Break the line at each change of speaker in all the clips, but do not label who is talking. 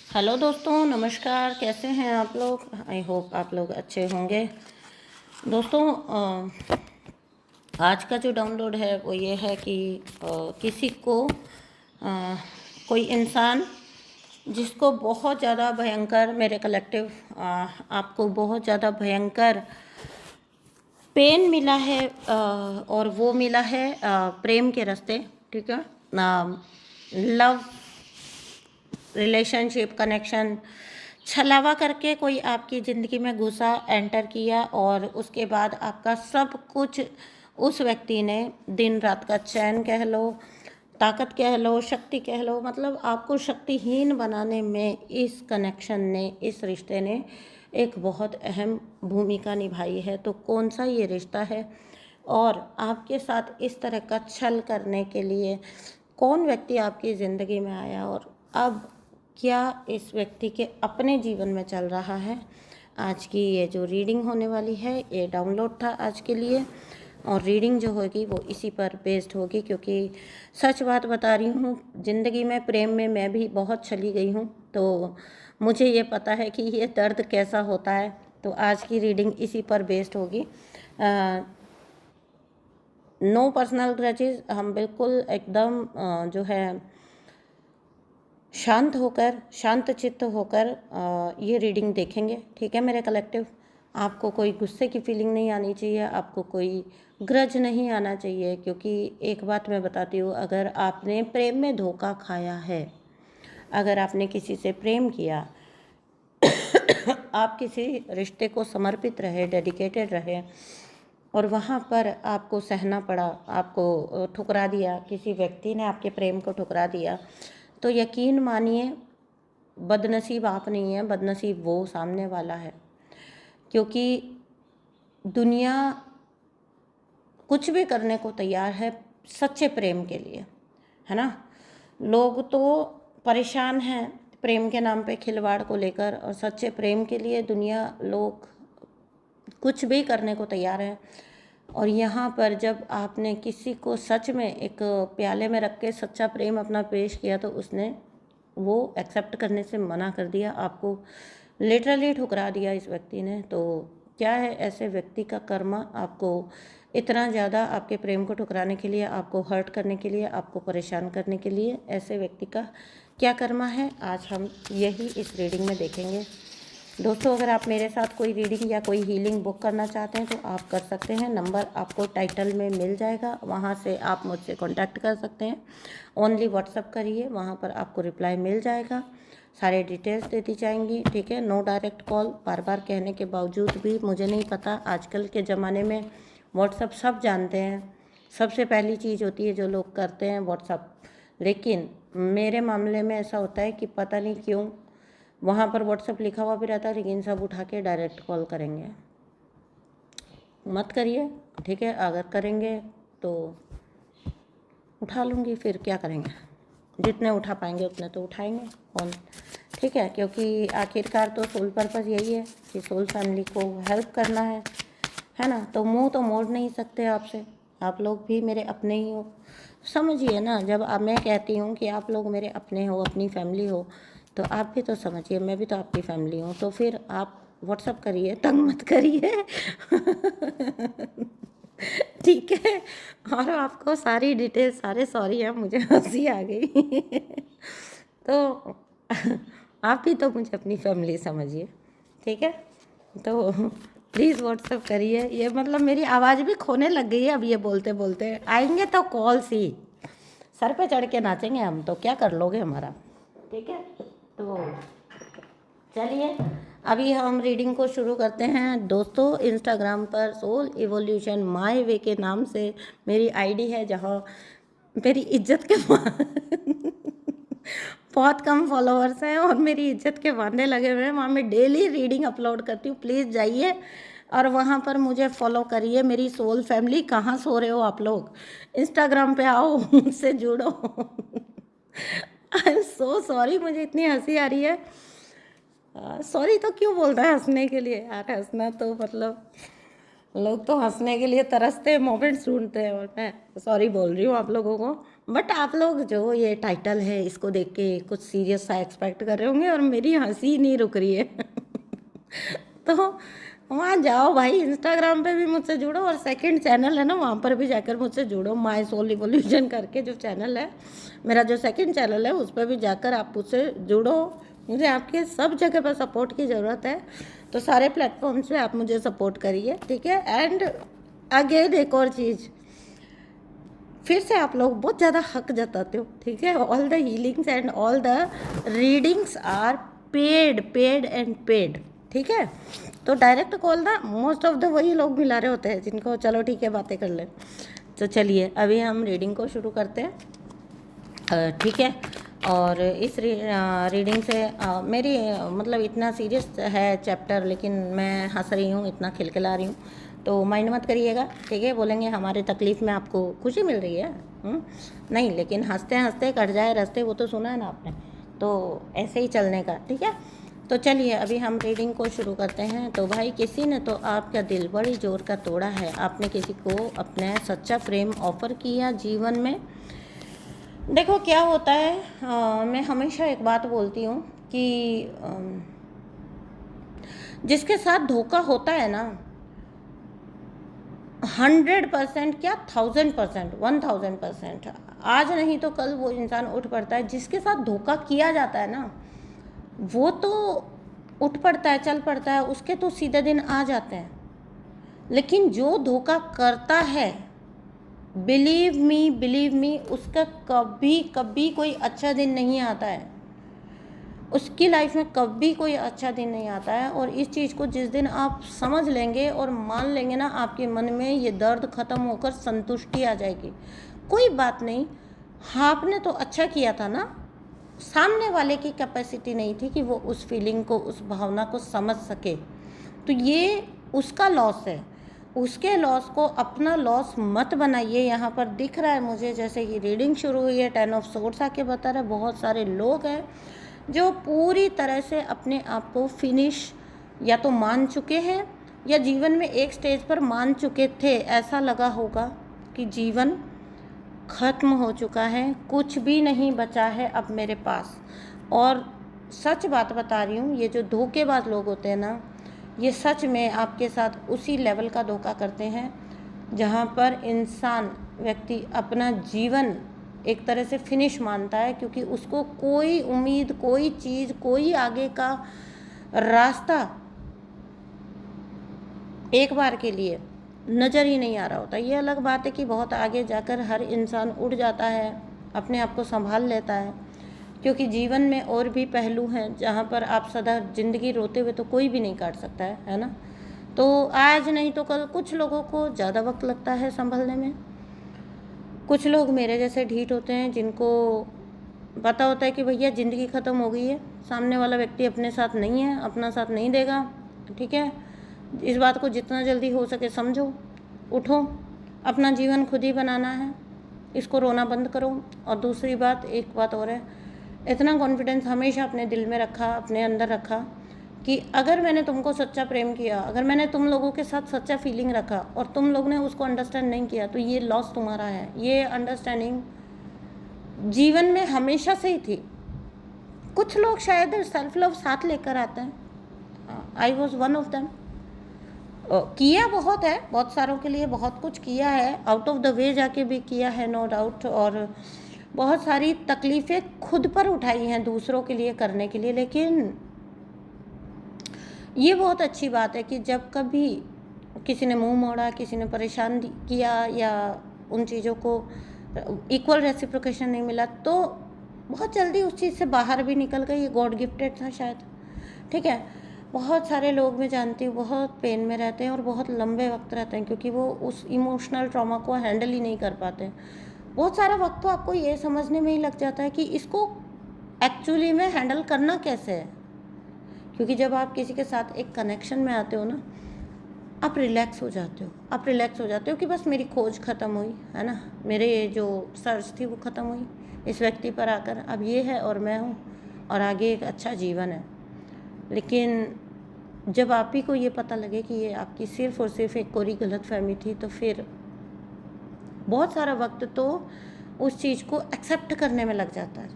Hello दोस्तों, नमस्कार। कैसे हैं आप लोग? आई होप आप लोग अच्छे होंगे। दोस्तों, आज का जो डाउनलोड है वो ये है कि किसी को कोई इंसान जिसको बहुत ज़्यादा भयंकर, मेरे कलेक्टिव आपको बहुत ज़्यादा भयंकर पेन मिला है, और वो मिला है प्रेम के रास्ते। ठीक है, लव रिलेशनशिप कनेक्शन छलावा करके कोई आपकी ज़िंदगी में घुसा, एंटर किया, और उसके बाद आपका सब कुछ उस व्यक्ति ने, दिन रात का चैन कह लो, ताकत कह लो, शक्ति कह लो, मतलब आपको शक्तिहीन बनाने में इस कनेक्शन ने, इस रिश्ते ने एक बहुत अहम भूमिका निभाई है। तो कौन सा ये रिश्ता है और आपके साथ इस तरह का छल करने के लिए कौन व्यक्ति आपकी ज़िंदगी में आया, और अब क्या इस व्यक्ति के अपने जीवन में चल रहा है। आज की ये जो रीडिंग होने वाली है, ये डाउनलोड था आज के लिए, और रीडिंग जो होगी वो इसी पर बेस्ड होगी, क्योंकि सच बात बता रही हूँ, ज़िंदगी में प्रेम में मैं भी बहुत चली गई हूँ, तो मुझे ये पता है कि ये दर्द कैसा होता है। तो आज की रीडिंग इसी पर बेस्ड होगी। नो पर्सनल ग्रजेस, हम बिल्कुल एकदम जो है शांत होकर, शांत चित्त होकर ये रीडिंग देखेंगे। ठीक है मेरे कलेक्टिव, आपको कोई गुस्से की फीलिंग नहीं आनी चाहिए, आपको कोई ग्रज नहीं आना चाहिए, क्योंकि एक बात मैं बताती हूँ, अगर आपने प्रेम में धोखा खाया है, अगर आपने किसी से प्रेम किया, आप किसी रिश्ते को समर्पित रहे, डेडिकेटेड रहे, और वहाँ पर आपको सहना पड़ा, आपको ठुकरा दिया, किसी व्यक्ति ने आपके प्रेम को ठुकरा दिया, तो यकीन मानिए बदनसीब आप नहीं है, बदनसीब वो सामने वाला है। क्योंकि दुनिया कुछ भी करने को तैयार है सच्चे प्रेम के लिए, है ना। लोग तो परेशान हैं प्रेम के नाम पे खिलवाड़ को लेकर, और सच्चे प्रेम के लिए दुनिया, लोग कुछ भी करने को तैयार है। और यहाँ पर जब आपने किसी को सच में एक प्याले में रख के सच्चा प्रेम अपना पेश किया, तो उसने वो एक्सेप्ट करने से मना कर दिया, आपको लिटरली ठुकरा दिया इस व्यक्ति ने। तो क्या है ऐसे व्यक्ति का कर्म, आपको इतना ज़्यादा आपके प्रेम को ठुकराने के लिए, आपको हर्ट करने के लिए, आपको परेशान करने के लिए, ऐसे व्यक्ति का क्या कर्म है, आज हम यही इस रीडिंग में देखेंगे। दोस्तों, अगर आप मेरे साथ कोई रीडिंग या कोई हीलिंग बुक करना चाहते हैं तो आप कर सकते हैं। नंबर आपको टाइटल में मिल जाएगा, वहाँ से आप मुझसे कांटेक्ट कर सकते हैं। ओनली व्हाट्सअप करिए, वहाँ पर आपको रिप्लाई मिल जाएगा, सारे डिटेल्स दे दी जाएंगी। ठीक है, नो डायरेक्ट कॉल। बार बार कहने के बावजूद भी मुझे नहीं पता, आजकल के ज़माने में व्हाट्सअप सब जानते हैं, सबसे पहली चीज़ होती है जो लोग करते हैं व्हाट्सअप। लेकिन मेरे मामले में ऐसा होता है कि पता नहीं क्यों वहाँ पर व्हाट्सअप लिखा हुआ भी रहता है, लेकिन सब उठा के डायरेक्ट कॉल करेंगे। मत करिए, ठीक है। अगर करेंगे तो उठा लूँगी, फिर क्या करेंगे, जितने उठा पाएंगे उतने तो उठाएंगे कॉल, ठीक है। क्योंकि आखिरकार तो सोल पर्पस यही है कि सोल फैमिली को हेल्प करना है ना। तो मुँह तो मोड़ नहीं सकते आपसे, आप लोग भी मेरे अपने ही हो, समझिए ना। जब अब मैं कहती हूँ कि आप लोग मेरे अपने हो, अपनी फैमिली हो, तो आप भी तो समझिए, मैं भी तो आपकी फैमिली हूँ। तो फिर आप व्हाट्सअप करिए, तंग मत करिए ठीक है। और आपको सारी डिटेल, सारे सॉरी है, मुझे हंसी आ गई तो आप भी तो मुझे अपनी फैमिली समझिए, ठीक है। तो प्लीज़ व्हाट्सअप करिए। ये मतलब मेरी आवाज़ भी खोने लग गई है अब, ये बोलते बोलते आएंगे तो कॉल्स ही, सर पे चढ़ के नाचेंगे हम, तो क्या कर लोगे हमारा, ठीक है। तो चलिए अभी हम रीडिंग को शुरू करते हैं। दोस्तों, इंस्टाग्राम पर सोल इवोल्यूशन माय वे के नाम से मेरी आईडी है, जहाँ मेरी इज्जत के बहुत कम फॉलोअर्स हैं और मेरी इज्जत के बांधे लगे हुए हैं। वहाँ मैं डेली रीडिंग अपलोड करती हूँ, प्लीज़ जाइए और वहाँ पर मुझे फॉलो करिए। मेरी सोल फैमिली, कहाँ सो रहे हो आप लोग, इंस्टाग्राम पे आओ, मुझसे जुड़ो आई एम सो सॉरी, मुझे इतनी हंसी आ रही है। सॉरी तो क्यों बोलता है हंसने के लिए यार, हंसना तो मतलब लोग तो हंसने के लिए तरसते हैं, मोमेंट्स ढूंढते हैं, और मैं सॉरी बोल रही हूँ आप लोगों को। बट आप लोग जो ये टाइटल है इसको देख के कुछ सीरियस सा एक्सपेक्ट कर रहे होंगे और मेरी हंसी नहीं रुक रही है। तो वहाँ जाओ भाई, इंस्टाग्राम पे भी मुझसे जुड़ो और सेकंड चैनल है ना वहाँ पर भी जाकर मुझसे जुड़ो, माय सोल इवोल्यूशन करके जो चैनल है मेरा, जो सेकंड चैनल है उस पर भी जाकर आप मुझसे जुड़ो। मुझे आपके सब जगह पर सपोर्ट की ज़रूरत है, तो सारे प्लेटफॉर्म्स पे आप मुझे सपोर्ट करिए, ठीक है। एंड अगेन एक और चीज़, फिर से आप लोग बहुत ज़्यादा हक जताते हो, ठीक है। All the healings and all the readings are paid and paid, ठीक है। तो डायरेक्ट कॉल ना मोस्ट ऑफ द वही लोग मिला रहे होते हैं जिनको चलो ठीक है बातें कर लें। तो चलिए अभी हम रीडिंग को शुरू करते हैं, ठीक है। और इस रीडिंग से मेरी मतलब इतना सीरियस है चैप्टर, लेकिन मैं हंस रही हूँ, इतना खिलखिला रही हूँ, तो माइंड मत करिएगा, ठीक है। बोलेंगे हमारी तकलीफ़ में आपको खुशी मिल रही है, नहीं, लेकिन हंसते हंसते कट जाए रास्ते, वो तो सुना है ना आपने, तो ऐसे ही चलने का, ठीक है। तो चलिए अभी हम रीडिंग को शुरू करते हैं। तो भाई किसी ने तो आपका दिल बड़ी जोर का तोड़ा है, आपने किसी को अपना सच्चा प्रेम ऑफर किया जीवन में। देखो क्या होता है, मैं हमेशा एक बात बोलती हूँ कि जिसके साथ धोखा होता है ना, 100% क्या 1000%, 1000%, आज नहीं तो कल वो इंसान उठ पड़ता है। जिसके साथ धोखा किया जाता है ना, वो तो उठ पड़ता है, चल पड़ता है, उसके तो सीधे दिन आ जाते हैं। लेकिन जो धोखा करता है, बिलीव मी, उसका कभी कभी कोई अच्छा दिन नहीं आता है, उसकी लाइफ में कभी कोई अच्छा दिन नहीं आता है। और इस चीज़ को जिस दिन आप समझ लेंगे और मान लेंगे ना, आपके मन में ये दर्द ख़त्म होकर संतुष्टि आ जाएगी। कोई बात नहीं, आपने तो अच्छा किया था ना, सामने वाले की कैपेसिटी नहीं थी कि वो उस फीलिंग को, उस भावना को समझ सके, तो ये उसका लॉस है। उसके लॉस को अपना लॉस मत बनाइए। यहाँ पर दिख रहा है मुझे, जैसे कि रीडिंग शुरू हुई है, 10 ऑफ सोर्ड्स आके बता रहा है, बहुत सारे लोग हैं जो पूरी तरह से अपने आप को फिनिश या तो मान चुके हैं या जीवन में एक स्टेज पर मान चुके थे। ऐसा लगा होगा कि जीवन ख़त्म हो चुका है, कुछ भी नहीं बचा है अब मेरे पास। और सच बात बता रही हूँ, ये जो धोखेबाज लोग होते हैं ना, ये सच में आपके साथ उसी लेवल का धोखा करते हैं जहाँ पर इंसान, व्यक्ति अपना जीवन एक तरह से फिनिश मानता है, क्योंकि उसको कोई उम्मीद, कोई चीज़, कोई आगे का रास्ता एक बार के लिए नज़र ही नहीं आ रहा होता। ये अलग बात है कि बहुत आगे जाकर हर इंसान उठ जाता है, अपने आप को संभाल लेता है, क्योंकि जीवन में और भी पहलू हैं जहाँ पर आप सदा ज़िंदगी रोते हुए तो कोई भी नहीं काट सकता है ना। तो आज नहीं तो कल कुछ लोगों को ज़्यादा वक्त लगता है संभलने में, कुछ लोग मेरे जैसे ढीठ होते हैं जिनको पता होता है कि भैया ज़िंदगी ख़त्म हो गई है, सामने वाला व्यक्ति अपने साथ नहीं है, अपना साथ नहीं देगा, ठीक है। इस बात को जितना जल्दी हो सके समझो, उठो, अपना जीवन खुद ही बनाना है, इसको रोना बंद करो। और दूसरी बात, एक बात और है, इतना कॉन्फिडेंस हमेशा अपने दिल में रखा, अपने अंदर रखा कि अगर मैंने तुमको सच्चा प्रेम किया, अगर मैंने तुम लोगों के साथ सच्चा फीलिंग रखा और तुम लोग ने उसको अंडरस्टैंड नहीं किया, तो ये लॉस तुम्हारा है। ये अंडरस्टैंडिंग जीवन में हमेशा से ही थी। कुछ लोग शायद सेल्फ लव साथ लेकर आते हैं, I was one of them. किया बहुत है, बहुत सारों के लिए बहुत कुछ किया है, आउट ऑफ द वे जाके भी किया है, नो डाउट। और बहुत सारी तकलीफ़ें खुद पर उठाई हैं दूसरों के लिए करने के लिए। लेकिन ये बहुत अच्छी बात है कि जब कभी किसी ने मुंह मोड़ा, किसी ने परेशान किया या उन चीज़ों को इक्वल रेसिप्रोकेशन नहीं मिला, तो बहुत जल्दी उस चीज़ से बाहर भी निकल गए। ये गॉड गिफ्टेड था शायद, ठीक है। बहुत सारे लोग मैं जानती हूँ बहुत पेन में रहते हैं और बहुत लंबे वक्त रहते हैं, क्योंकि वो उस इमोशनल ट्रॉमा को हैंडल ही नहीं कर पाते। बहुत सारा वक्त तो आपको ये समझने में ही लग जाता है कि इसको एक्चुअली में हैंडल करना कैसे है। क्योंकि जब आप किसी के साथ एक कनेक्शन में आते हो ना, आप रिलैक्स हो जाते हो, आप रिलैक्स हो जाते हो कि बस मेरी खोज ख़त्म हुई है ना, मेरे जो सर्च थी वो ख़त्म हुई इस व्यक्ति पर आकर, अब ये है और मैं हूँ और आगे एक अच्छा जीवन है। लेकिन जब आप ही को ये पता लगे कि ये आपकी सिर्फ़ और सिर्फ एक कोरी गलतफहमी थी, तो फिर बहुत सारा वक्त तो उस चीज़ को एक्सेप्ट करने में लग जाता है।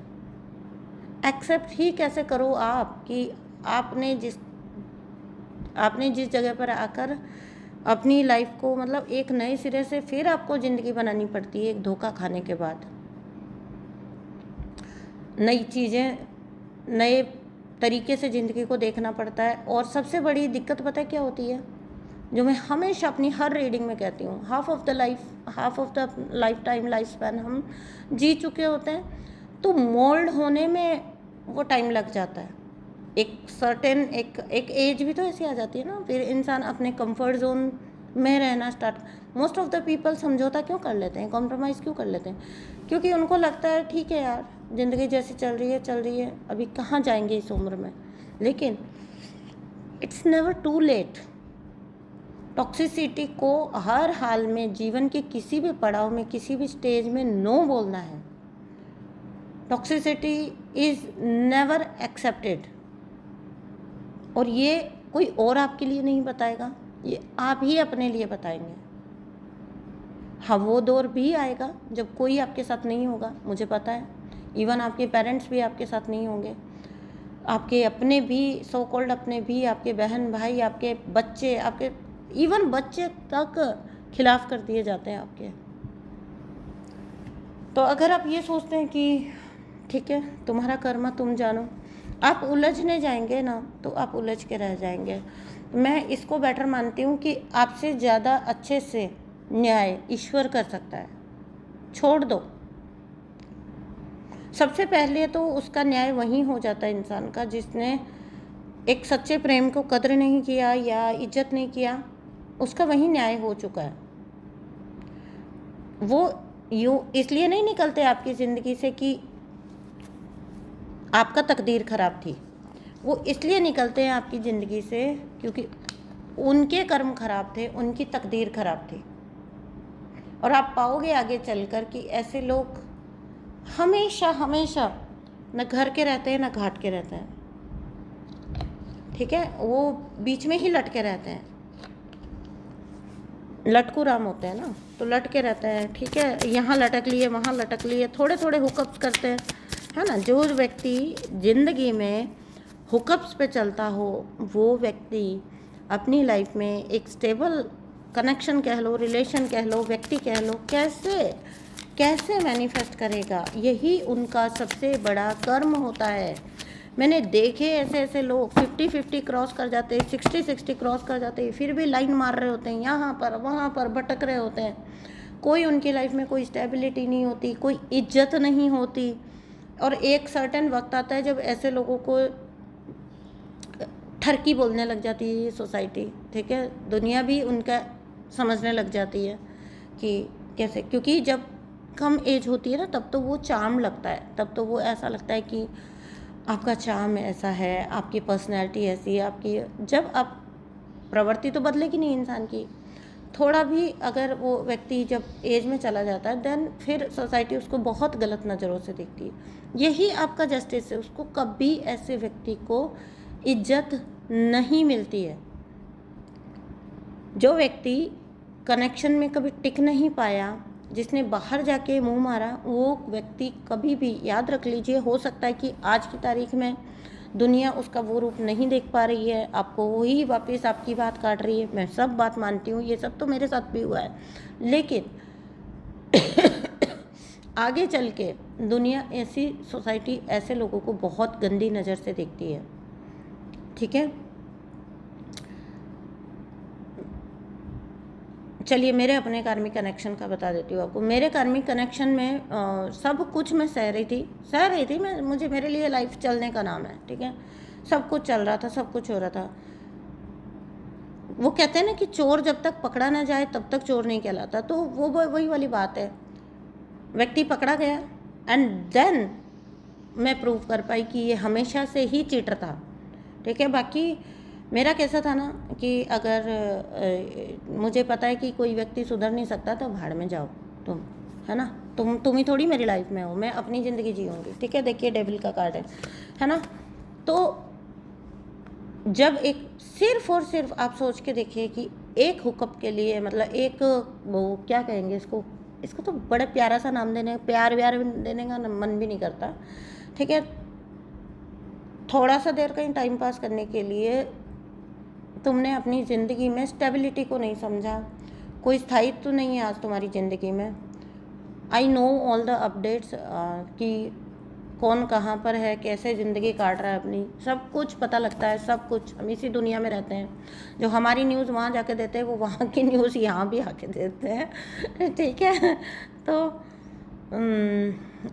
एक्सेप्ट ही कैसे करो आप कि आपने जिस जगह पर आकर अपनी लाइफ को मतलब एक नए सिरे से फिर आपको ज़िंदगी बनानी पड़ती है एक धोखा खाने के बाद। नई चीज़ें, नए तरीके से ज़िंदगी को देखना पड़ता है। और सबसे बड़ी दिक्कत पता है क्या होती है, जो मैं हमेशा अपनी हर रीडिंग में कहती हूँ, half of the life time, life span हम जी चुके होते हैं, तो मोल्ड होने में वो टाइम लग जाता है। एक सर्टेन एक एज भी तो ऐसी आ जाती है ना, फिर इंसान अपने कंफर्ट जोन में रहना start. Most of the people समझौता क्यों कर लेते हैं, कॉम्प्रोमाइज़ क्यों कर लेते हैं? क्योंकि उनको लगता है ठीक है यार, ज़िंदगी जैसी चल रही है, अभी कहाँ जाएंगे इस उम्र में। लेकिन it's never too late. Toxicity को हर हाल में, जीवन के किसी भी पड़ाव में, किसी भी स्टेज में नो बोलना है। Toxicity is never accepted. और ये कोई और आपके लिए नहीं बताएगा, ये आप ही अपने लिए बताएंगे। हाँ, वो दौर भी आएगा जब कोई आपके साथ नहीं होगा, मुझे पता है। इवन आपके पेरेंट्स भी आपके साथ नहीं होंगे, आपके अपने भी, सो कॉल्ड अपने भी, आपके बहन भाई, आपके बच्चे, आपके इवन बच्चे तक खिलाफ कर दिए जाते हैं आपके। तो अगर आप ये सोचते हैं कि ठीक है तुम्हारा कर्म तुम जानो, आप उलझने जाएंगे ना तो आप उलझ के रह जाएंगे। मैं इसको बेटर मानती हूँ कि आपसे ज़्यादा अच्छे से न्याय ईश्वर कर सकता है। छोड़ दो, सबसे पहले तो उसका न्याय वहीं हो जाता है इंसान का जिसने एक सच्चे प्रेम को कद्र नहीं किया या इज्जत नहीं किया, उसका वहीं न्याय हो चुका है। वो यूँ इसलिए नहीं निकलते आपकी ज़िंदगी से कि आपका तकदीर ख़राब थी, वो इसलिए निकलते हैं आपकी ज़िंदगी से क्योंकि उनके कर्म ख़राब थे, उनकी तकदीर ख़राब थी। और आप पाओगे आगे चलकर कि ऐसे लोग हमेशा हमेशा न घर के रहते हैं न घाट के रहते हैं, ठीक है, वो बीच में ही लटके रहते हैं। लटकू राम होते हैं ना, तो लटके रहते हैं, ठीक है, यहाँ लटक लिए वहाँ लटक लिए, थोड़े थोड़े हुकअप्स करते हैं, है ना। जो व्यक्ति ज़िंदगी में हुकअप्स पे चलता हो, वो व्यक्ति अपनी लाइफ में एक स्टेबल कनेक्शन कह लो, रिलेशन कह लो, व्यक्ति कह लो, कैसे मैनिफेस्ट करेगा? यही उनका सबसे बड़ा कर्म होता है। मैंने देखे ऐसे लोग 50-50 क्रॉस कर जाते हैं, 60-60 क्रॉस कर जाते हैं, फिर भी लाइन मार रहे होते हैं, यहाँ पर वहाँ पर भटक रहे होते हैं। कोई उनकी लाइफ में कोई स्टेबिलिटी नहीं होती, कोई इज्जत नहीं होती। और एक सर्टेन वक्त आता है जब ऐसे लोगों को ठरकी बोलने लग जाती है ये सोसाइटी, ठीक है, दुनिया भी उनका समझने लग जाती है कि कैसे। क्योंकि जब कम एज होती है ना, तब तो वो चार्म लगता है, तब तो वो ऐसा लगता है कि आपका चार्म ऐसा है, आपकी पर्सनैलिटी ऐसी है, आपकी। जब आप प्रवृत्ति तो बदलेगी नहीं इंसान की, थोड़ा भी अगर वो व्यक्ति जब एज में चला जाता है, देन फिर सोसाइटी उसको बहुत गलत नज़रों से देखती है। यही आपका जस्टिस है, उसको कभी ऐसे व्यक्ति को इज्जत नहीं मिलती है। जो व्यक्ति कनेक्शन में कभी टिक नहीं पाया, जिसने बाहर जाके मुंह मारा, वो व्यक्ति कभी भी, याद रख लीजिए, हो सकता है कि आज की तारीख में दुनिया उसका वो रूप नहीं देख पा रही है, आपको वही वापस आपकी बात काट रही है। मैं सब बात मानती हूँ, ये सब तो मेरे साथ भी हुआ है, लेकिन आगे चल के दुनिया ऐसी सोसाइटी ऐसे लोगों को बहुत गंदी नज़र से देखती है, ठीक है। चलिए मेरे अपने कार्मिक कनेक्शन का बता देती हूँ आपको। मेरे कार्मिक कनेक्शन में सब कुछ मैं सह रही थी मैं, मेरे लिए लाइफ चलने का नाम है, ठीक है। सब कुछ चल रहा था, सब कुछ हो रहा था। वो कहते हैं ना कि चोर जब तक पकड़ा ना जाए तब तक चोर नहीं कहलाता, तो वो वही वाली बात है। व्यक्ति पकड़ा गया एंड देन मैं प्रूव कर पाई कि ये हमेशा से ही चीटर था, ठीक है। बाकी मेरा कैसा था ना कि अगर मुझे पता है कि कोई व्यक्ति सुधर नहीं सकता तो भाड़ में जाओ तुम, है ना, तुम ही थोड़ी मेरी लाइफ में हो, मैं अपनी ज़िंदगी जीऊँगी, ठीक है। देखिए डेविल का कार्ड है ना। तो जब एक सिर्फ और सिर्फ आप सोच के देखिए कि एक हुकअप के लिए, मतलब एक वो क्या कहेंगे इसको, इसको तो बड़े प्यारा सा नाम देने, प्यार व्यार देने का मन भी नहीं करता, ठीक है। थोड़ा सा देर कहीं टाइम पास करने के लिए तुमने अपनी ज़िंदगी में स्टेबिलिटी को नहीं समझा, कोई स्थायित्व तो नहीं है आज तुम्हारी ज़िंदगी में। I know all the updates कि कौन कहाँ पर है, कैसे ज़िंदगी काट रहा है अपनी, सब कुछ पता लगता है, सब कुछ। हम इसी दुनिया में रहते हैं, जो हमारी न्यूज़ वहाँ जाके देते हैं वो वहाँ की न्यूज़ यहाँ भी आके देते हैं, ठीक है। तो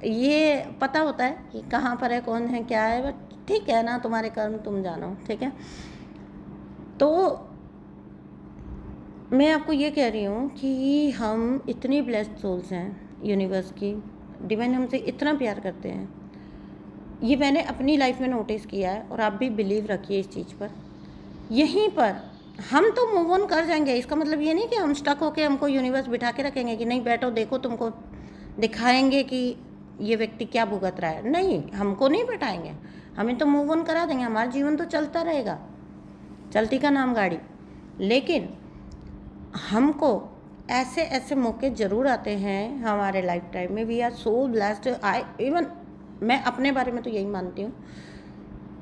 ये पता होता है कि कहाँ पर है, कौन है, क्या है, बट ठीक है ना, तुम्हारे कर्म तुम जानो, ठीक है। तो मैं आपको ये कह रही हूँ कि हम इतनी ब्लेस्ड सोल्स हैं यूनिवर्स की, डिवाइन हमसे इतना प्यार करते हैं। ये मैंने अपनी लाइफ में नोटिस किया है और आप भी बिलीव रखिए इस चीज़ पर। यहीं पर हम तो मूव ऑन कर जाएंगे, इसका मतलब ये नहीं कि हम स्टक होके हमको यूनिवर्स बिठा के रखेंगे कि नहीं बैठो देखो तुमको दिखाएंगे कि ये व्यक्ति क्या भुगत रहा है। नहीं, हमको नहीं बैठाएंगे, हमें तो मूव ऑन करा देंगे, हमारा जीवन तो चलता रहेगा, चलती का नाम गाड़ी। लेकिन हमको ऐसे ऐसे मौके ज़रूर आते हैं हमारे लाइफ टाइम में। We are so blessed. Even मैं अपने बारे में तो यही मानती हूँ,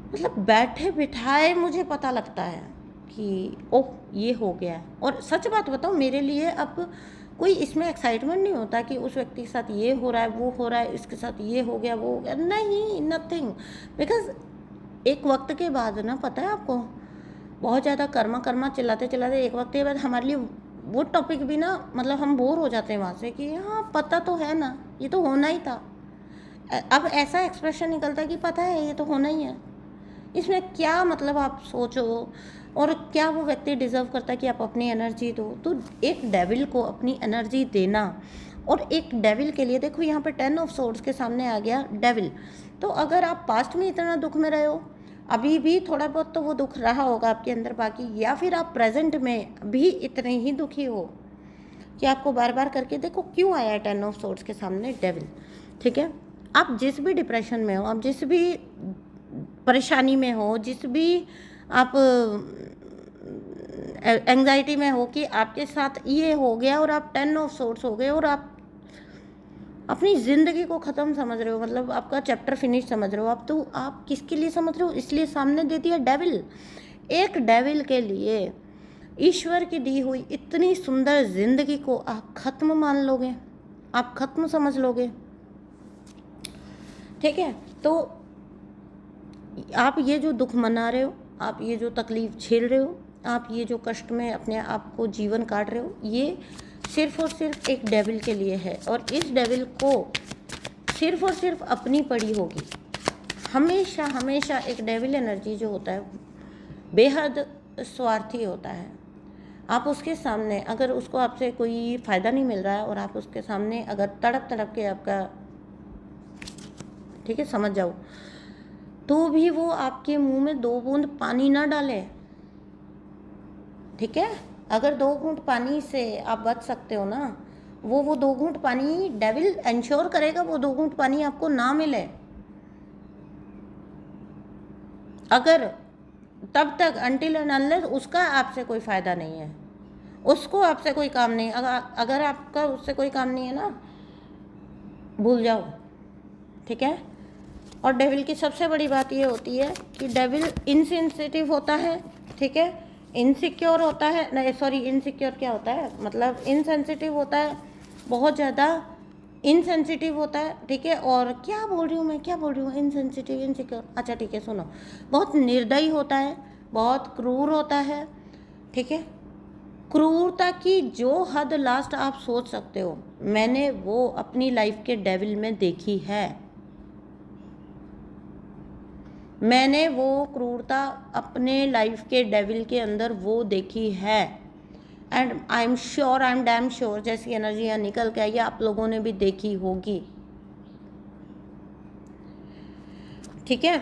मतलब बैठे बिठाए मुझे पता लगता है कि ओह ये हो गया है। और सच बात बताऊँ, मेरे लिए अब कोई इसमें एक्साइटमेंट नहीं होता कि उस व्यक्ति के साथ ये हो रहा है, वो हो रहा है, इसके साथ ये हो गया, वो हो गया, नहीं, नथिंग। बिकॉज एक वक्त के बाद ना, पता है आपको, बहुत ज़्यादा कर्मा कर्मा चिल्लाते चिल्लाते एक वक्त के बाद हमारे लिए वो टॉपिक भी ना, मतलब हम बोर हो जाते हैं वहाँ से कि हाँ पता तो है ना, ये तो होना ही था। अब ऐसा एक्सप्रेशन निकलता है कि पता है ये तो होना ही है, इसमें क्या मतलब आप सोचो, और क्या वो व्यक्ति डिज़र्व करता है कि आप अपनी एनर्जी दो। तो एक डेविल को अपनी एनर्जी देना, और एक डेविल के लिए देखो यहाँ पर 10 ऑफ सोर्ड्स के सामने आ गया डेविल। तो अगर आप पास्ट में इतना दुख में रहे हो, अभी भी थोड़ा बहुत तो वो दुख रहा होगा आपके अंदर बाकी, या फिर आप प्रेजेंट में भी इतने ही दुखी हो कि आपको बार बार करके देखो क्यों आया है 10 ऑफ सोर्ड्स के सामने डेविल, ठीक है। आप जिस भी डिप्रेशन में हो, आप जिस भी परेशानी में हो, जिस भी आप एंग्जाइटी में हो कि आपके साथ ये हो गया और आप 10 ऑफ सोर्ड्स हो गए और आप अपनी ज़िंदगी को ख़त्म समझ रहे हो, मतलब आपका चैप्टर फिनिश समझ रहे हो आप, तो आप किसके लिए समझ रहे हो, इसलिए सामने दे दिया डेविल। एक डेविल के लिए ईश्वर की दी हुई इतनी सुंदर ज़िंदगी को आप ख़त्म मान लोगे, आप ख़त्म समझ लोगे, ठीक है। तो आप ये जो दुख मना रहे हो, आप ये जो तकलीफ़ झेल रहे हो, आप ये जो कष्ट में अपने आप को जीवन काट रहे हो, ये सिर्फ़ और सिर्फ एक डेविल के लिए है। और इस डेविल को सिर्फ़ और सिर्फ अपनी पड़ी होगी। हमेशा हमेशा एक डेविल एनर्जी जो होता है बेहद स्वार्थी होता है। आप उसके सामने अगर उसको आपसे कोई फ़ायदा नहीं मिल रहा है और आप उसके सामने अगर तड़प तड़प के आपका, ठीक है, समझ जाओ, तो भी वो आपके मुंह में 2 बूंद पानी ना डाले, ठीक है। अगर 2 घूंट पानी से आप बच सकते हो ना, वो 2 घूंट पानी डेविल इंश्योर करेगा वो 2 घूंट पानी आपको ना मिले। अगर तब तक अनटिल एंड अनलेस उसका आपसे कोई फ़ायदा नहीं है, उसको आपसे कोई काम नहीं, अगर आपका उससे कोई काम नहीं है ना, भूल जाओ, ठीक है। और डेविल की सबसे बड़ी बात ये होती है कि डेविल इनसेंसिटिव होता है, ठीक है, इनसिक्योर होता है, नहीं सॉरी, इनसिक्योर क्या होता है, मतलब इनसेंसिटिव होता है, बहुत ज़्यादा इनसेंसिटिव होता है, ठीक है। और क्या बोल रही हूँ मैं, क्या बोल रही हूँ, इनसेंसिटिव इनसिक्योर, अच्छा ठीक है सुनो, बहुत निर्दयी होता है, बहुत क्रूर होता है, ठीक है। क्रूरता की जो हद लास्ट आप सोच सकते हो, मैंने वो अपनी लाइफ के डेविल में देखी है। मैंने वो क्रूरता अपने लाइफ के डेविल के अंदर वो देखी है। And I am sure, I am damn sure, जैसी एनर्जी यहाँ निकल के आई है आप लोगों ने भी देखी होगी, ठीक है।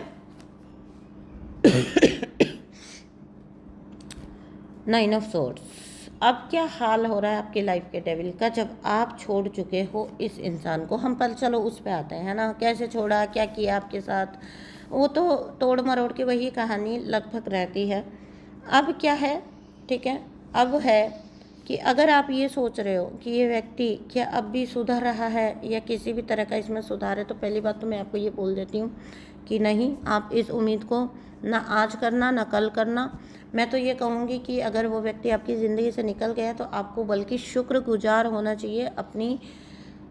9 ऑफ सोर्ड्स। अब क्या हाल हो रहा है आपकी लाइफ के डेविल का जब आप छोड़ चुके हो इस इंसान को। हम पर चलो उस पे आते हैं ना, कैसे छोड़ा, क्या किया आपके साथ, वो तो तोड़ मरोड़ के वही कहानी लगभग रहती है। अब क्या है, ठीक है, अब है कि अगर आप ये सोच रहे हो कि ये व्यक्ति क्या अब भी सुधर रहा है या किसी भी तरह का इसमें सुधार है, तो पहली बात तो मैं आपको ये बोल देती हूँ कि नहीं, आप इस उम्मीद को ना आज करना ना कल करना। मैं तो ये कहूँगी कि अगर वो व्यक्ति आपकी ज़िंदगी से निकल गया है तो आपको बल्कि शुक्रगुजार होना चाहिए। अपनी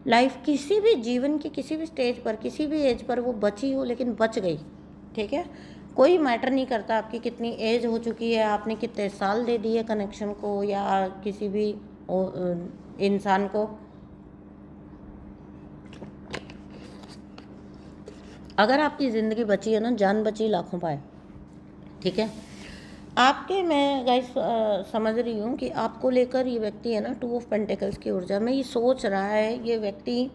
लाइफ किसी भी जीवन की किसी भी स्टेज पर, किसी भी एज पर वो बची हो, लेकिन बच गई, ठीक है। कोई मैटर नहीं करता आपकी कितनी एज हो चुकी है, आपने कितने साल दे दिए कनेक्शन को या किसी भी इंसान को। अगर आपकी ज़िंदगी बची है ना, जान बची लाखों पाए, ठीक है। आपके मैं गाइस समझ रही हूँ कि आपको लेकर ये व्यक्ति है ना, 2 ऑफ पेंटिकल्स की ऊर्जा में ये सोच रहा है। ये व्यक्ति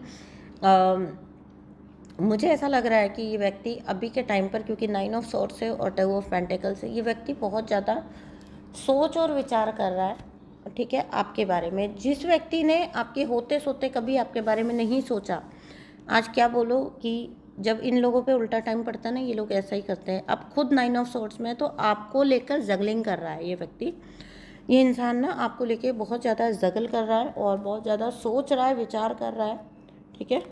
मुझे ऐसा लग रहा है कि ये व्यक्ति अभी के टाइम पर, क्योंकि 9 ऑफ सॉर्ड्स है और 2 ऑफ पेंटिकल्स है, ये व्यक्ति बहुत ज़्यादा सोच और विचार कर रहा है, ठीक है, आपके बारे में। जिस व्यक्ति ने आपके होते सोते कभी आपके बारे में नहीं सोचा, आज क्या बोलो कि जब इन लोगों पे उल्टा टाइम पड़ता है ना, ये लोग ऐसा ही करते हैं। अब खुद 9 ऑफ सॉर्ड्स में है तो आपको लेकर जगलिंग कर रहा है ये व्यक्ति। ये इंसान ना आपको लेके बहुत ज़्यादा जगल कर रहा है और बहुत ज़्यादा सोच रहा है, विचार कर रहा है, ठीक है।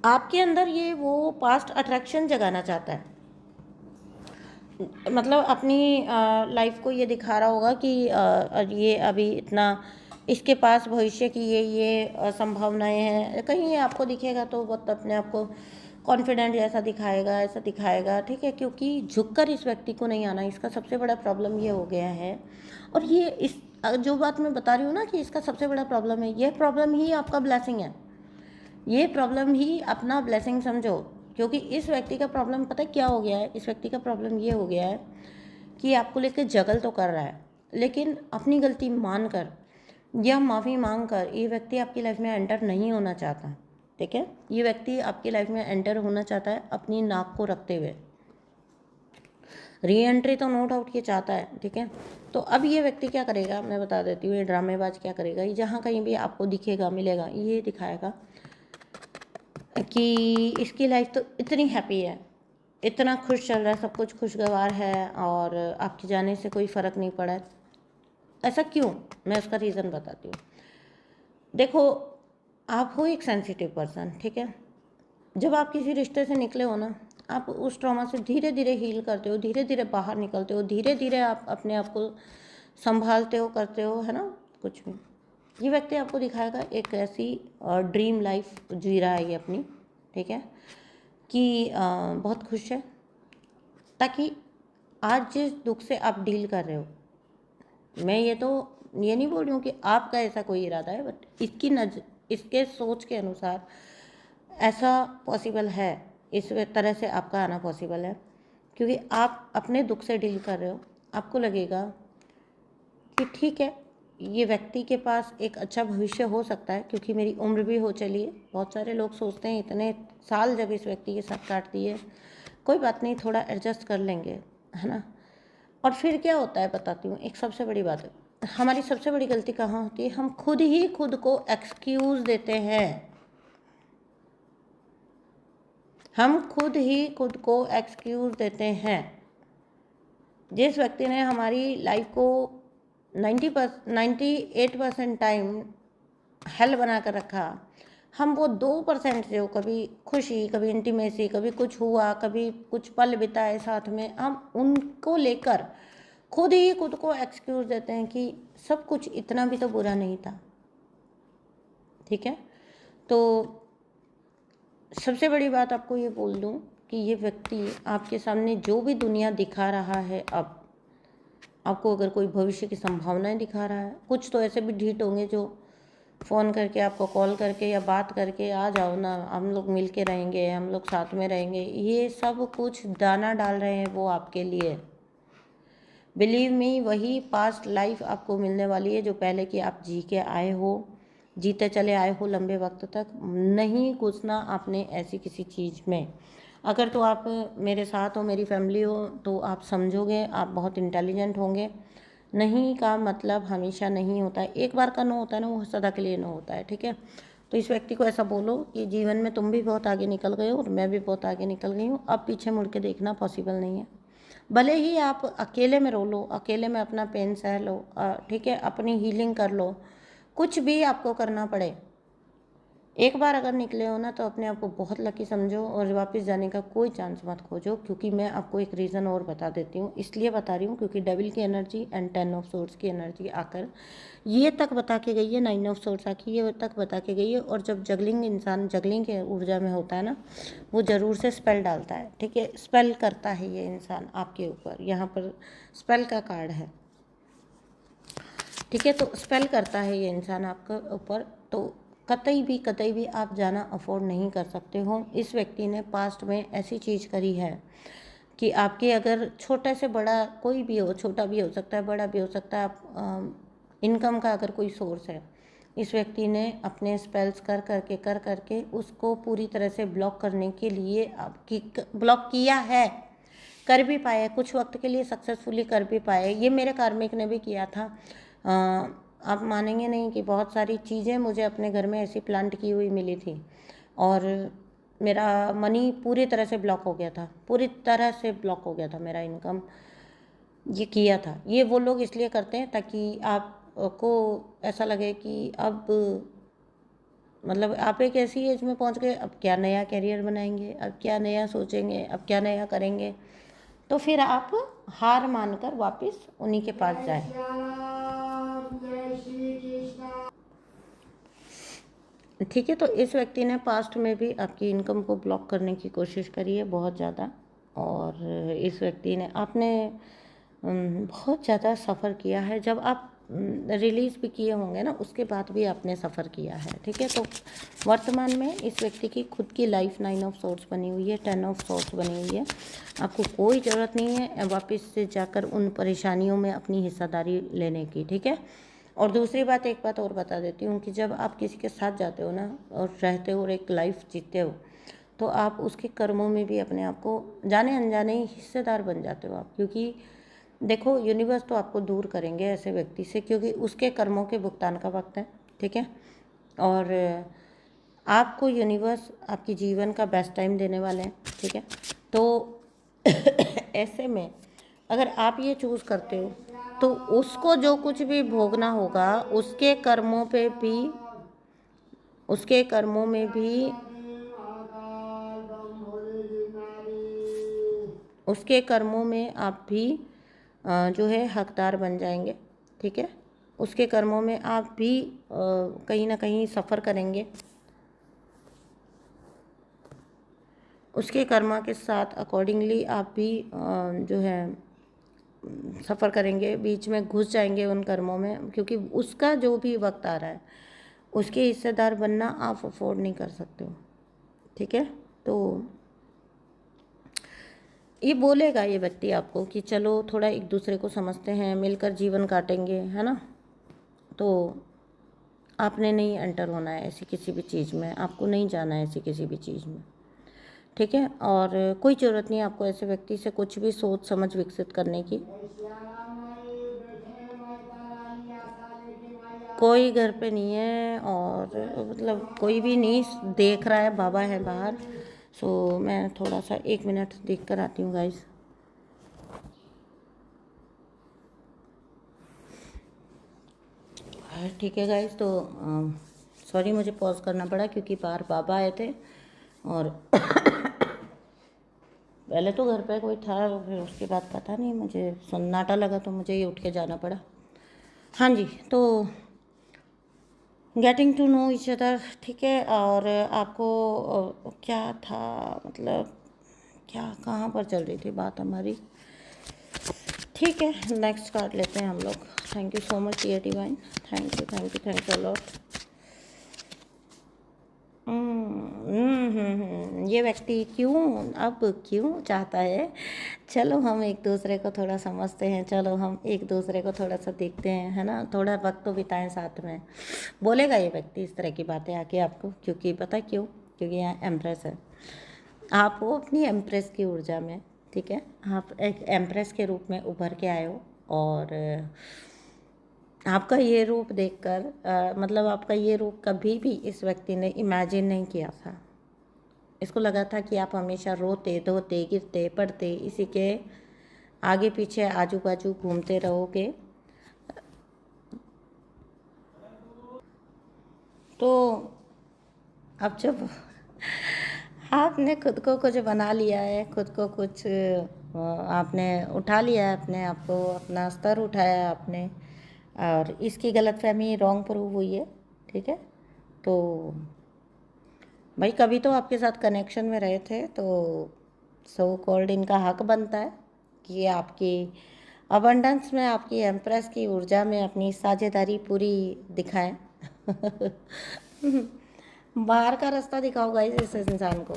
आपके अंदर ये वो पास्ट अट्रैक्शन जगाना चाहता है, मतलब अपनी लाइफ को ये दिखा रहा होगा कि ये अभी इतना, इसके पास भविष्य की ये संभावनाएं हैं। कहीं ये आपको दिखेगा तो बहुत अपने आप को कॉन्फिडेंट जैसा दिखाएगा, ऐसा दिखाएगा, ठीक है, क्योंकि झुककर इस व्यक्ति को नहीं आना। इसका सबसे बड़ा प्रॉब्लम ये हो गया है। और ये इस जो बात मैं बता रही हूँ ना कि इसका सबसे बड़ा प्रॉब्लम है, यह प्रॉब्लम ही आपका ब्लेसिंग है। ये प्रॉब्लम ही अपना ब्लेसिंग समझो, क्योंकि इस व्यक्ति का प्रॉब्लम पता है क्या हो गया है। इस व्यक्ति का प्रॉब्लम ये हो गया है कि आपको लेकर जगल तो कर रहा है, लेकिन अपनी गलती मानकर या माफ़ी मांगकर ये व्यक्ति आपकी लाइफ में एंटर नहीं होना चाहता, ठीक है। ये व्यक्ति आपकी लाइफ में एंटर होना चाहता है अपनी नाक को रखते हुए। री एंट्री तो नो डाउट ये चाहता है, ठीक है। तो अब ये व्यक्ति क्या करेगा, मैं बता देती हूँ। ये ड्रामेबाज क्या करेगा, ये जहाँ कहीं भी आपको दिखेगा, मिलेगा, ये दिखाएगा कि इसकी लाइफ तो इतनी हैप्पी है, इतना खुश चल रहा है, सब कुछ खुशगवार है और आपके जाने से कोई फ़र्क नहीं पड़ा है। ऐसा क्यों, मैं उसका रीज़न बताती हूँ। देखो, आप हो एक सेंसिटिव पर्सन, ठीक है। जब आप किसी रिश्ते से निकले हो ना, आप उस ट्रॉमा से धीरे धीरे हील करते हो, धीरे धीरे बाहर निकलते हो, धीरे धीरे आप अपने आप को संभालते हो, करते हो, है ना, कुछ भी। ये व्यक्ति आपको दिखाएगा एक ऐसी ड्रीम लाइफ जी रहा है ये अपनी, ठीक है, कि बहुत खुश है, ताकि आज जिस दुख से आप डील कर रहे हो, मैं ये नहीं बोल रही हूँ कि आपका ऐसा कोई इरादा है, बट इसके सोच के अनुसार ऐसा पॉसिबल है, इस तरह से आपका आना पॉसिबल है, क्योंकि आप अपने दुख से डील कर रहे हो। आपको लगेगा कि ठीक है, ये व्यक्ति के पास एक अच्छा भविष्य हो सकता है, क्योंकि मेरी उम्र भी हो चली है। बहुत सारे लोग सोचते हैं इतने साल जब इस व्यक्ति के साथ काट दिए, कोई बात नहीं, थोड़ा एडजस्ट कर लेंगे, है ना। और फिर क्या होता है बताती हूँ। एक सबसे बड़ी बात है, हमारी सबसे बड़ी गलती कहाँ होती है, हम खुद ही खुद को एक्सक्यूज़ देते हैं। हम खुद ही खुद को एक्सक्यूज़ देते हैं। जिस व्यक्ति ने हमारी लाइफ को 98% टाइम हेल बना कर रखा, हम वो 2% जो कभी खुशी, कभी इंटीमेसी, कभी कुछ हुआ, कभी कुछ पल बिताए साथ में, हम उनको लेकर खुद ही खुद को एक्सक्यूज़ देते हैं कि सब कुछ इतना भी तो बुरा नहीं था, ठीक है। तो सबसे बड़ी बात आपको ये बोल दूं कि ये व्यक्ति आपके सामने जो भी दुनिया दिखा रहा है, अब आपको अगर कोई भविष्य की संभावनाएं दिखा रहा है, कुछ तो ऐसे भी ढीठ होंगे जो फ़ोन करके आपको कॉल करके या बात करके आ जाओ ना, हम लोग मिल के रहेंगे, हम लोग साथ में रहेंगे, ये सब कुछ दाना डाल रहे हैं वो आपके लिए। बिलीव मी, वही पास्ट लाइफ आपको मिलने वाली है जो पहले की आप जी के आए हो, जीते चले आए हो लंबे वक्त तक। नहीं घुसना आपने ऐसी किसी चीज़ में। अगर तो आप मेरे साथ हो, मेरी फैमिली हो, तो आप समझोगे, आप बहुत इंटेलिजेंट होंगे। नहीं का मतलब हमेशा नहीं होता है, एक बार का नो होता है ना, वो सदा के लिए नो होता है, ठीक है। तो इस व्यक्ति को ऐसा बोलो कि जीवन में तुम भी बहुत आगे निकल गए हो और मैं भी बहुत आगे निकल गई हूँ, अब पीछे मुड़ के देखना पॉसिबल नहीं है। भले ही आप अकेले में रो लो, अकेले में अपना पेन सह लो, ठीक है, अपनी हीलिंग कर लो, कुछ भी आपको करना पड़े, एक बार अगर निकले हो ना तो अपने आप को बहुत लकी समझो और वापस जाने का कोई चांस मत खोजो। क्योंकि मैं आपको एक रीज़न और बता देती हूँ, इसलिए बता रही हूँ क्योंकि डेविल की एनर्जी एंड 10 ऑफ सोर्ड्स की एनर्जी आकर ये तक बता के गई है, 9 ऑफ सोर्ड्स आके ये तक बता के गई है। और जब जगलिंग इंसान जगलिंग के ऊर्जा में होता है ना, वो ज़रूर से स्पेल डालता है, ठीक है, स्पेल करता है ये इंसान आपके ऊपर, यहाँ पर स्पेल का कार्ड है, ठीक है। तो स्पेल करता है ये इंसान आपके ऊपर, तो कतई भी आप जाना अफोर्ड नहीं कर सकते हो। इस व्यक्ति ने पास्ट में ऐसी चीज़ करी है कि आपके अगर छोटे से बड़ा कोई भी हो, छोटा भी हो सकता है, बड़ा भी हो सकता है, आप इनकम का अगर कोई सोर्स है, इस व्यक्ति ने अपने स्पेल्स कर करके उसको पूरी तरह से ब्लॉक करने के लिए आपकी ब्लॉक किया है, कर भी पाए, कुछ वक्त के लिए सक्सेसफुली कर भी पाए। ये मेरे कार्मिक ने भी किया था। आप मानेंगे नहीं कि बहुत सारी चीज़ें मुझे अपने घर में ऐसी प्लांट की हुई मिली थी और मेरा मनी पूरी तरह से ब्लॉक हो गया था, पूरी तरह से ब्लॉक हो गया था मेरा इनकम। ये किया था, ये वो लोग इसलिए करते हैं ताकि आपको ऐसा लगे कि अब मतलब आप एक ऐसी एज में पहुंच गए, अब क्या नया करियर बनाएंगे, अब क्या नया सोचेंगे, अब क्या नया करेंगे, तो फिर आप हार मानकर वापस उन्हीं के पास जाएं। ठीक है। तो इस व्यक्ति ने पास्ट में भी आपकी इनकम को ब्लॉक करने की कोशिश करी है बहुत ज़्यादा, और इस व्यक्ति ने आपने बहुत ज़्यादा सफ़र किया है। जब आप रिलीज़ भी किए होंगे ना, उसके बाद भी आपने सफ़र किया है, ठीक है। तो वर्तमान में इस व्यक्ति की खुद की लाइफ 9 ऑफ सोर्ड्स बनी हुई है, 10 ऑफ सोर्ड्स बनी हुई है। आपको कोई ज़रूरत नहीं है वापस से जाकर उन परेशानियों में अपनी हिस्सेदारी लेने की, ठीक है। और दूसरी बात, एक बात और बता देती हूँ कि जब आप किसी के साथ जाते हो ना और रहते हो और एक लाइफ जीते हो, तो आप उसके कर्मों में भी अपने आप को जाने अनजाने ही हिस्सेदार बन जाते हो आप। क्योंकि देखो, यूनिवर्स तो आपको दूर करेंगे ऐसे व्यक्ति से, क्योंकि उसके कर्मों के भुगतान का वक्त है, ठीक है। और आपको यूनिवर्स आपकी जीवन का बेस्ट टाइम देने वाले हैं, ठीक है। तो ऐसे में अगर आप ये चूज़ करते हो तो उसको जो कुछ भी भोगना होगा, उसके कर्मों पे भी, उसके कर्मों में भी, उसके कर्मों में आप भी जो है हकदार बन जाएंगे, ठीक है। उसके कर्मों में आप भी कहीं ना कहीं सफ़र करेंगे, उसके कर्मा के साथ अकॉर्डिंगली आप भी जो है सफ़र करेंगे, बीच में घुस जाएंगे उन कर्मों में, क्योंकि उसका जो भी वक्त आ रहा है उसके हिस्सेदार बनना आप अफोर्ड नहीं कर सकते हो, ठीक है। तो ये बोलेगा ये व्यक्ति आपको कि चलो थोड़ा एक दूसरे को समझते हैं, मिलकर जीवन काटेंगे, है ना। तो आपने नहीं एंटर होना है ऐसी किसी भी चीज़ में, आपको नहीं जाना है ऐसी किसी भी चीज़ में, ठीक है। और कोई ज़रूरत नहीं है आपको ऐसे व्यक्ति से कुछ भी सोच समझ विकसित करने की। कोई घर पे नहीं है और मतलब कोई भी नहीं देख रहा है, बाबा है बाहर। सो मैं थोड़ा सा 1 मिनट देख कर आती हूँ गाइस। ठीक है गाइस, तो सॉरी मुझे पॉज करना पड़ा क्योंकि बाहर बाबा आए थे और पहले तो घर पे कोई था, फिर उसके बाद पता नहीं मुझे सन्नाटा लगा तो मुझे ये उठ के जाना पड़ा। हाँ जी, तो getting to know each other, ठीक है। और आपको क्या था, मतलब क्या कहाँ पर चल रही थी बात हमारी, ठीक है। नेक्स्ट कार्ड लेते हैं हम लोग। Thank you so much dear divine, thank you a lot. ये व्यक्ति क्यों चाहता है, चलो हम एक दूसरे को थोड़ा समझते हैं, चलो हम एक दूसरे को थोड़ा सा देखते हैं, है ना, थोड़ा वक्त तो बिताएं साथ में। बोलेगा ये व्यक्ति इस तरह की बातें आके आपको, क्योंकि पता क्यों, क्योंकि यहाँ एम्प्रेस है, आप हो अपनी एम्प्रेस की ऊर्जा में, ठीक है। आप एक एम्प्रेस के रूप में उभर के आए हो और आपका ये रूप देखकर मतलब आपका ये रूप कभी भी इस व्यक्ति ने इमेजिन नहीं किया था। इसको लगा था कि आप हमेशा रोते धोते गिरते पड़ते इसी के आगे पीछे आजू बाजू घूमते रहोगे तो अब जब आपने खुद को कुछ बना लिया है, खुद को कुछ आपने उठा लिया है, अपने आप को अपना स्तर उठाया है आपने, और इसकी गलतफहमी रॉन्ग प्रूव हुई है, ठीक है, तो भाई कभी तो आपके साथ कनेक्शन में रहे थे, तो सो कॉल्ड इनका हक बनता है कि आपकी अबंडेंस में, आपकी एम्प्रेस की ऊर्जा में अपनी साझेदारी पूरी दिखाएं। बाहर का रास्ता दिखाओ गाइस इस इंसान को,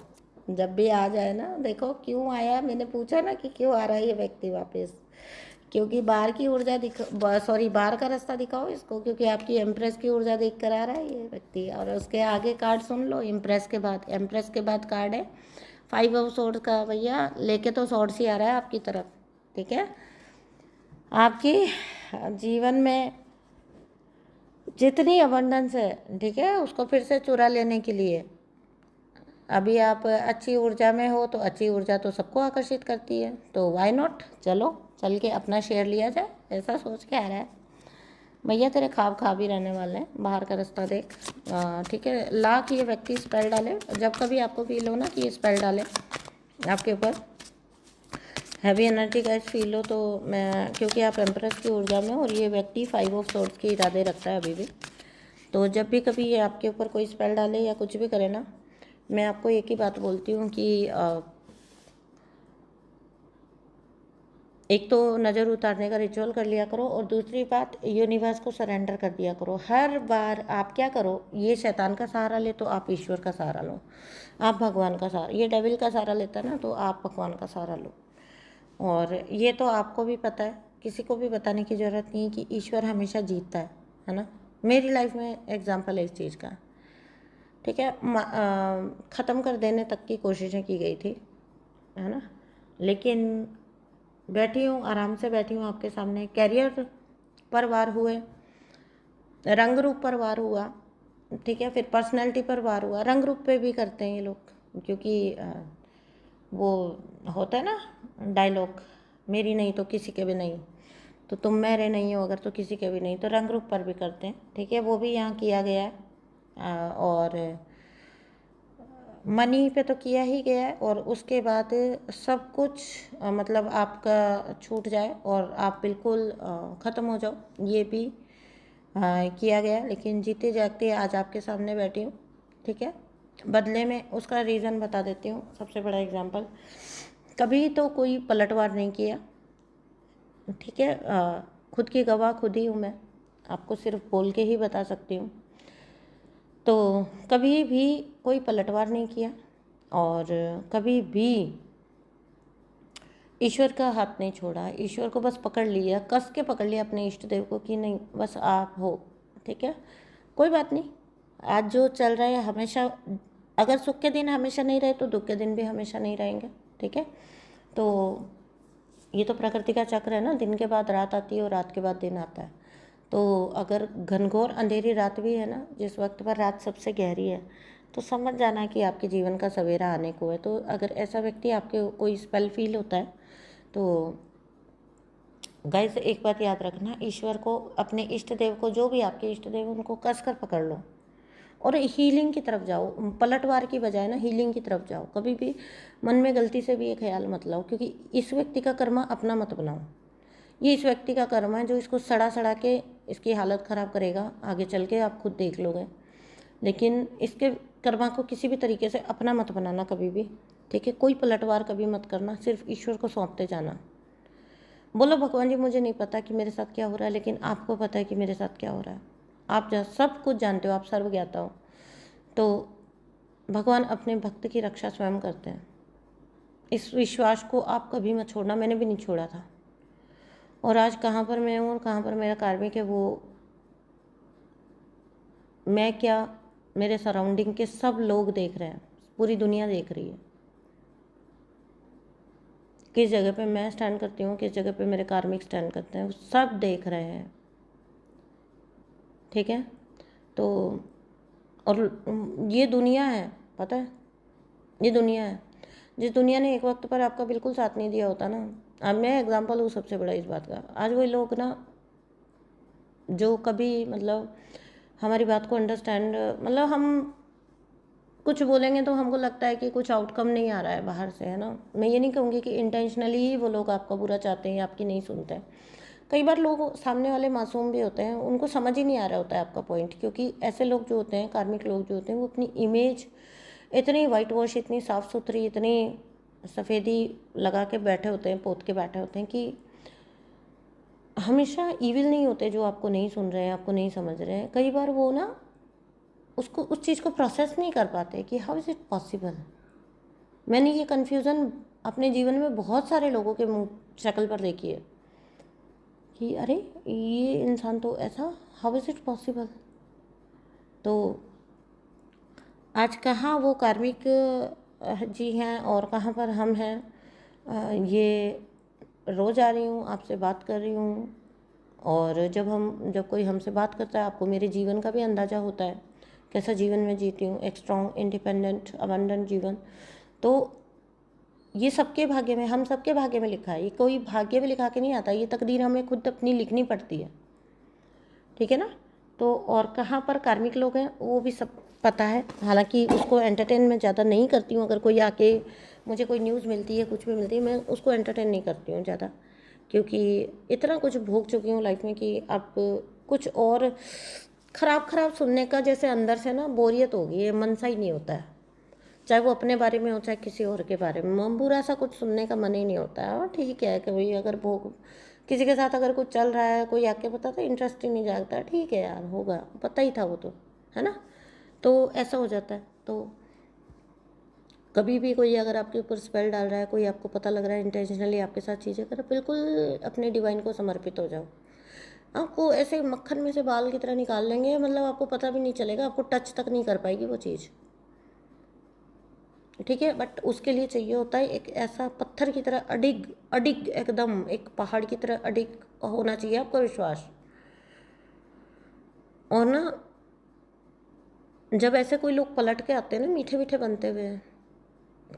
जब भी आ जाए ना, देखो क्यों आया, मैंने पूछा ना कि क्यों आ रहा है ये व्यक्ति वापस, क्योंकि बाहर की ऊर्जा बाहर का रास्ता दिखाओ इसको, क्योंकि आपकी एम्प्रेस की ऊर्जा देख कर आ रहा है ये व्यक्ति। और उसके आगे कार्ड सुन लो, एम्प्रेस के बाद कार्ड है 5 ऑफ सोर्ड्स का। भैया लेके तो सोर्ड्स ही आ रहा है आपकी तरफ, ठीक है। आपकी जीवन में जितनी अबंडेंस है, ठीक है, उसको फिर से चुरा लेने के लिए, अभी आप अच्छी ऊर्जा में हो तो अच्छी ऊर्जा तो सबको आकर्षित करती है, तो वाई नॉट, चलो चल के अपना शेयर लिया जाए, ऐसा सोच के आ रहा है। भैया तेरे ख्वाब खा भी रहने वाले हैं, बाहर का रास्ता देख, ठीक है। लाख ये व्यक्ति स्पेल डाले, जब कभी आपको फील हो ना कि ये स्पेल डाले आपके ऊपर, हैवी एनर्जी का फील हो, तो मैं, क्योंकि आप एम्प्रेस की ऊर्जा में हो और ये व्यक्ति 5 ऑफ सोर्ड्स के इरादे रखता है अभी भी, तो जब भी कभी ये आपके ऊपर कोई स्पेल डाले या कुछ भी करे ना, मैं आपको एक ही बात बोलती हूँ कि एक तो नज़र उतारने का रिचुअल कर लिया करो, और दूसरी बात यूनिवर्स को सरेंडर कर दिया करो। हर बार आप क्या करो, ये शैतान का सहारा ले तो आप ईश्वर का सहारा लो, आप भगवान का सहारा, ये डेविल का सहारा लेता है ना तो आप भगवान का सहारा लो। और ये तो आपको भी पता है, किसी को भी बताने की ज़रूरत नहीं है कि ईश्वर हमेशा जीतता है ना। मेरी लाइफ में एग्जाम्पल है इस चीज़ का, ठीक है। ख़त्म कर देने तक की कोशिशें की गई थी, है ना, लेकिन बैठी हूँ, आराम से बैठी हूँ आपके सामने। कैरियर पर वार हुए, रंग रूप पर वार हुआ, ठीक है, फिर पर्सनैलिटी पर वार हुआ। रंग रूप पे भी करते हैं ये लोग, क्योंकि वो होता है ना डायलॉग, मेरी नहीं तो किसी के भी नहीं, तो तुम मेरे नहीं हो अगर तो किसी के भी नहीं, तो रंग रूप पर भी करते हैं, ठीक है, वो भी यहाँ किया गया है। और मनी पे तो किया ही गया है, और उसके बाद सब कुछ मतलब आपका छूट जाए और आप बिल्कुल ख़त्म हो जाओ, ये भी किया गया। लेकिन जीते जागते आज आपके सामने बैठी हूँ, ठीक है। बदले में उसका रीज़न बता देती हूँ। सबसे बड़ा एग्जांपल, कभी तो कोई पलटवार नहीं किया, ठीक है, खुद की गवाह खुद ही हूँ मैं, आपको सिर्फ बोल के ही बता सकती हूँ। तो कभी भी कोई पलटवार नहीं किया, और कभी भी ईश्वर का हाथ नहीं छोड़ा, ईश्वर को बस पकड़ लिया, कस के पकड़ लिया अपने इष्ट देव को कि नहीं बस आप हो, ठीक है, कोई बात नहीं। आज जो चल रहा है हमेशा, अगर सुख के दिन हमेशा नहीं रहे तो दुख के दिन भी हमेशा नहीं रहेंगे, ठीक है। तो ये तो प्रकृति का चक्र है ना, दिन के बाद रात आती है और रात के बाद दिन आता है। तो अगर घनघोर अंधेरी रात भी है ना, जिस वक्त पर रात सबसे गहरी है, तो समझ जाना कि आपके जीवन का सवेरा आने को है। तो अगर ऐसा व्यक्ति आपके कोई स्पेल फील होता है, तो गाइस एक बात याद रखना, ईश्वर को, अपने इष्ट देव को, जो भी आपके इष्ट देव उनको कस कर पकड़ लो और हीलिंग की तरफ जाओ। पलटवार की बजाय ना हीलिंग की तरफ जाओ। कभी भी मन में गलती से भी ये ख्याल मत लाओ, क्योंकि इस व्यक्ति का कर्मा अपना मत बनाओ। ये इस व्यक्ति का कर्म है जो इसको सड़ा सड़ा के इसकी हालत ख़राब करेगा, आगे चल के आप खुद देख लोगे। लेकिन इसके कर्मा को किसी भी तरीके से अपना मत बनाना कभी भी, ठीक है। कोई पलटवार कभी मत करना, सिर्फ ईश्वर को सौंपते जाना। बोलो भगवान जी मुझे नहीं पता कि मेरे साथ क्या हो रहा है, लेकिन आपको पता है कि मेरे साथ क्या हो रहा है। आप सब कुछ जानते हो, आप सर्वज्ञाता हो। तो भगवान अपने भक्त की रक्षा स्वयं करते हैं। इस विश्वास को आप कभी मत छोड़ना, मैंने भी नहीं छोड़ा था। और आज कहाँ पर मैं हूँ और कहाँ पर मेरा कार्मिक है, वो मैं क्या, मेरे सराउंडिंग के सब लोग देख रहे हैं, पूरी दुनिया देख रही है। किस जगह पे मैं स्टैंड करती हूँ, किस जगह पे मेरे कार्मिक स्टैंड करते हैं, वो सब देख रहे हैं, ठीक है। तो और ये दुनिया है, पता है, ये दुनिया है। जिस दुनिया ने एक वक्त पर आपका बिल्कुल साथ नहीं दिया होता ना, अब मैं एग्जांपल हूँ सबसे बड़ा इस बात का। आज वही लोग ना जो कभी मतलब हमारी बात को अंडरस्टैंड, मतलब हम कुछ बोलेंगे तो हमको लगता है कि कुछ आउटकम नहीं आ रहा है बाहर से, है ना। मैं ये नहीं कहूँगी कि इंटेंशनली ही वो लोग आपका बुरा चाहते हैं या आपकी नहीं सुनते हैं। कई बार लोग सामने वाले मासूम भी होते हैं, उनको समझ ही नहीं आ रहा होता है आपका पॉइंट, क्योंकि ऐसे लोग जो होते हैं, कार्मिक लोग जो होते हैं, वो अपनी इमेज इतनी वाइट वॉश, इतनी साफ़ सुथरी, इतनी सफ़ेदी लगा के बैठे होते हैं, पोत के बैठे होते हैं कि हमेशा ईविल नहीं होते जो आपको नहीं सुन रहे हैं, आपको नहीं समझ रहे हैं। कई बार वो ना उसको उस चीज़ को प्रोसेस नहीं कर पाते कि हाउ इज़ इट पॉसिबल। मैंने ये कन्फ्यूज़न अपने जीवन में बहुत सारे लोगों के मुंह शक्ल पर देखी है कि अरे ये इंसान तो ऐसा, हाउ इज़ इट पॉसिबल। तो आज कहाँ वो कार्मिक जी हैं और कहाँ पर हम हैं, ये रोज़ आ रही हूँ आपसे बात कर रही हूँ। और जब कोई हमसे बात करता है, आपको मेरे जीवन का भी अंदाज़ा होता है कैसा जीवन मैं जीती हूँ, एक स्ट्रॉन्ग, इंडिपेंडेंट, अबंडेंट जीवन। तो ये सबके भाग्य में, हम सबके भाग्य में लिखा है, ये कोई भाग्य में लिखा के नहीं आता, ये तकदीर हमें खुद अपनी लिखनी पड़ती है, ठीक है ना। तो और कहाँ पर कार्मिक लोग हैं वो भी सब पता है, हालांकि उसको एंटरटेन मैं ज़्यादा नहीं करती हूँ। अगर कोई आके मुझे कोई न्यूज़ मिलती है, कुछ भी मिलती है, मैं उसको एंटरटेन नहीं करती हूँ ज़्यादा, क्योंकि इतना कुछ भोग चुकी हूँ लाइफ में कि अब कुछ और ख़राब सुनने का जैसे अंदर से ना बोरियत होगी, ये मन सा ही नहीं होता है। चाहे वो अपने बारे में हो, चाहे किसी और के बारे में, बुरा सा कुछ सुनने का मन ही नहीं होता है। और ठीक है कि भाई अगर भोग किसी के साथ अगर कुछ चल रहा है, कोई आके पता तो इंटरेस्ट ही नहीं जागता, ठीक है यार, होगा, पता ही था वो तो, है ना। तो ऐसा हो जाता है। तो कभी भी कोई अगर आपके ऊपर स्पेल डाल रहा है, कोई आपको पता लग रहा है इंटेंशनली आपके साथ चीज़ें कर, बिल्कुल अपने डिवाइन को समर्पित हो जाओ। आपको ऐसे मक्खन में से बाल की तरह निकाल लेंगे, मतलब आपको पता भी नहीं चलेगा, आपको टच तक नहीं कर पाएगी वो चीज़, ठीक है। बट उसके लिए चाहिए होता है एक ऐसा पत्थर की तरह अडिग अडिग, एकदम एक पहाड़ की तरह अडिग होना चाहिए आपका विश्वास। और ना जब ऐसे कोई लोग पलट के आते हैं ना मीठे मीठे बनते हुए,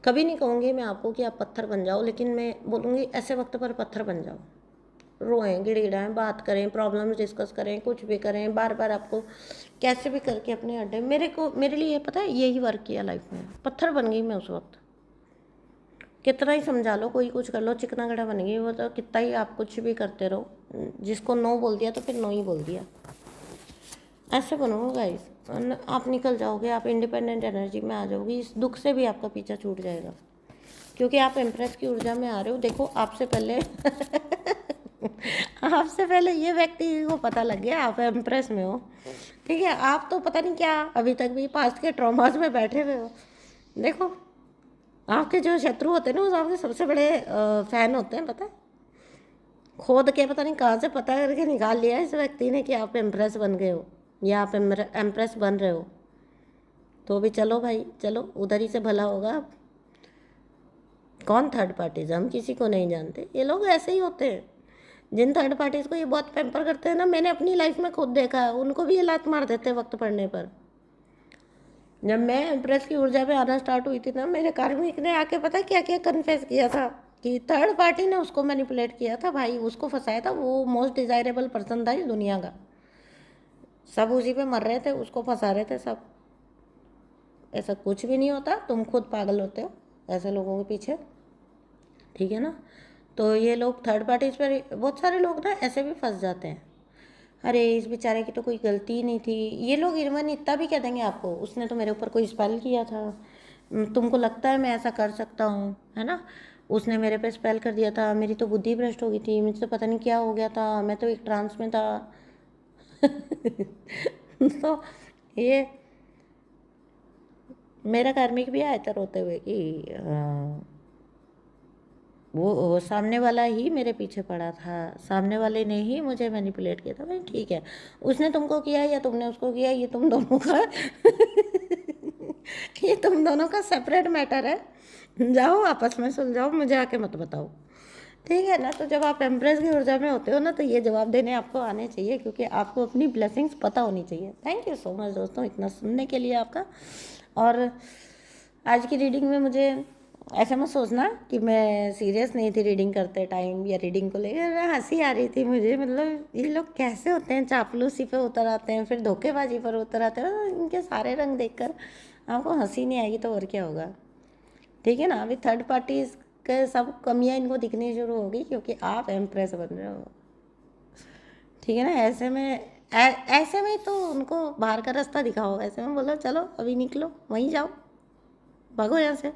कभी नहीं कहूँगी मैं आपको कि आप पत्थर बन जाओ, लेकिन मैं बोलूँगी ऐसे वक्त पर पत्थर बन जाओ। रोएं, गिड़गिड़ाएं, बात करें, प्रॉब्लम्स डिस्कस करें, कुछ भी करें, बार बार आपको कैसे भी करके अपने अड्डे, मेरे लिए पता है यही वर्क किया लाइफ में। पत्थर बन गई मैं उस वक्त, कितना ही समझा लो, कोई कुछ कर लो, चिकना गड़ा बन गई वो तो। कितना ही आप कुछ भी करते रहो, जिसको नो बोल दिया तो फिर नो ही बोल दिया। ऐसे बनो गाइस, आप निकल जाओगे, आप इंडिपेंडेंट एनर्जी में आ जाओगी, इस दुख से भी आपका पीछा छूट जाएगा, क्योंकि आप एम्प्रेस की ऊर्जा में आ रहे हो। देखो आपसे पहले आपसे पहले ये व्यक्ति को पता लग गया आप एम्प्रेस में हो, ठीक है। आप तो पता नहीं क्या अभी तक भी पास्ट के ट्रॉमास में बैठे हुए हो। देखो आपके जो शत्रु होते हैं ना, वो आपके सबसे बड़े फैन होते हैं, पता है। खोद के पता नहीं कहाँ से पता करके निकाल लिया इस व्यक्ति ने कि आप एम्प्रेस बन गए हो या आप एम्प्रेस बन रहे हो। तो भी चलो भाई, चलो उधर ही से भला होगा। कौन थर्ड पार्टीज, हम किसी को नहीं जानते, ये लोग ऐसे ही होते हैं। जिन थर्ड पार्टीज को ये बहुत पैम्पर करते हैं ना, मैंने अपनी लाइफ में खुद देखा है, उनको भी ये लात मार देते हैं वक्त पड़ने पर। जब मैं एम्प्रेस की ऊर्जा पे आना स्टार्ट हुई थी ना, मेरे कार्मिक ने आके पता क्या क्या कन्फेस किया था कि थर्ड पार्टी ने उसको मैनिपुलेट किया था भाई, उसको फंसाया था। वो मोस्ट डिजायरेबल पर्सन था इस दुनिया का, सब उसी पे मर रहे थे, उसको फंसा रहे थे सब। ऐसा कुछ भी नहीं होता, तुम खुद पागल होते हो ऐसे लोगों के पीछे, ठीक है ना। तो ये लोग थर्ड पार्टीज पर, बहुत सारे लोग ना ऐसे भी फंस जाते हैं। अरे इस बेचारे की तो कोई गलती ही नहीं थी, ये लोग इवन इतना भी कह देंगे आपको, उसने तो मेरे ऊपर कोई स्पेल किया था, तुमको लगता है मैं ऐसा कर सकता हूँ, है ना। उसने मेरे पे स्पेल कर दिया था, मेरी तो बुद्धि भ्रष्ट हो गई थी, मुझसे पता नहीं क्या हो गया था, मैं तो एक ट्रांस में था। तो ये मेरा कार्मिक भी आया था रोते हुए कि वो सामने वाला ही मेरे पीछे पड़ा था, सामने वाले ने ही मुझे मैनिपुलेट किया था। भाई ठीक है, उसने तुमको किया या तुमने उसको किया, ये तुम दोनों का ये तुम दोनों का सेपरेट मैटर है, जाओ आपस में सुलझाओ, मुझे आके मत बताओ, ठीक है ना। तो जब आप एम्प्रेस की ऊर्जा में होते हो ना, तो ये जवाब देने आपको आने चाहिए, क्योंकि आपको अपनी ब्लेसिंग्स पता होनी चाहिए। थैंक यू सो मच दोस्तों इतना सुनने के लिए आपका। और आज की रीडिंग में मुझे ऐसे मत सोचना कि मैं सीरियस नहीं थी रीडिंग करते टाइम या रीडिंग को लेकर। हंसी आ रही थी मुझे, मतलब ये लोग कैसे होते हैं, चापलूसी पे उतर आते हैं, फिर धोखेबाजी पर उतर आते हैं। इनके सारे रंग देखकर आपको हंसी नहीं आएगी तो और क्या होगा। ठीक है ना। अभी थर्ड पार्टी के सब कमियां इनको दिखनी शुरू होगी क्योंकि आप एम्प्रेस बन रहे हो। ठीक है ना। ऐसे में तो उनको बाहर का रास्ता दिखाओ। ऐसे में बोलो चलो अभी निकलो, वहीं जाओ, भागो यहाँ से।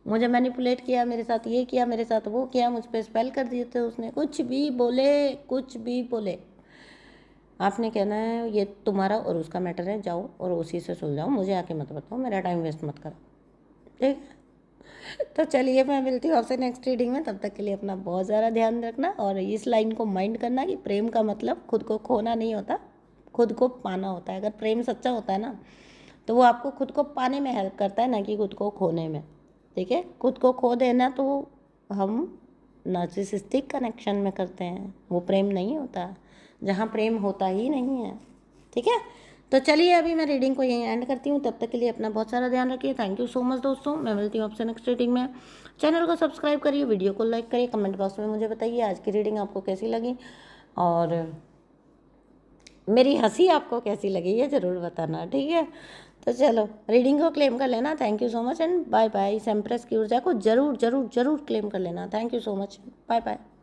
मुझे मैनिपुलेट किया, मेरे साथ ये किया, मेरे साथ वो किया, मुझ पर स्पेल कर दिए थे उसने, कुछ भी बोले, कुछ भी बोले। आपने कहना है ये तुम्हारा और उसका मैटर है, जाओ और उसी से सुलझाओ, मुझे आके मत बताओ, मेरा टाइम वेस्ट मत करो। ठीक है। तो चलिए मैं मिलती हूँ आपसे नेक्स्ट रीडिंग में। तब तक के लिए अपना बहुत ज़्यादा ध्यान रखना और इस लाइन को माइंड करना कि प्रेम का मतलब खुद को खोना नहीं होता, खुद को पाना होता है। अगर प्रेम सच्चा होता है ना तो वो आपको खुद को पाने में हेल्प करता है, ना कि खुद को खोने में। ठीक है। खुद को खो देना तो हम नार्सिसिस्टिक कनेक्शन में करते हैं, वो प्रेम नहीं होता, जहाँ प्रेम होता ही नहीं है। ठीक है। तो चलिए अभी मैं रीडिंग को यहीं एंड करती हूँ। तब तक के लिए अपना बहुत सारा ध्यान रखिए। थैंक यू सो मच दोस्तों। मैं मिलती हूँ आपसे नेक्स्ट रीडिंग में। चैनल को सब्सक्राइब करिए, वीडियो को लाइक करिए, कमेंट बॉक्स में मुझे बताइए आज की रीडिंग आपको कैसी लगी और मेरी हंसी आपको कैसी लगी ये ज़रूर बताना। ठीक है। तो चलो रीडिंग को क्लेम कर लेना। Thank you so much and bye bye. इस एम्प्रेस की ऊर्जा को जरूर जरूर जरूर क्लेम कर लेना। Thank you so much. Bye bye.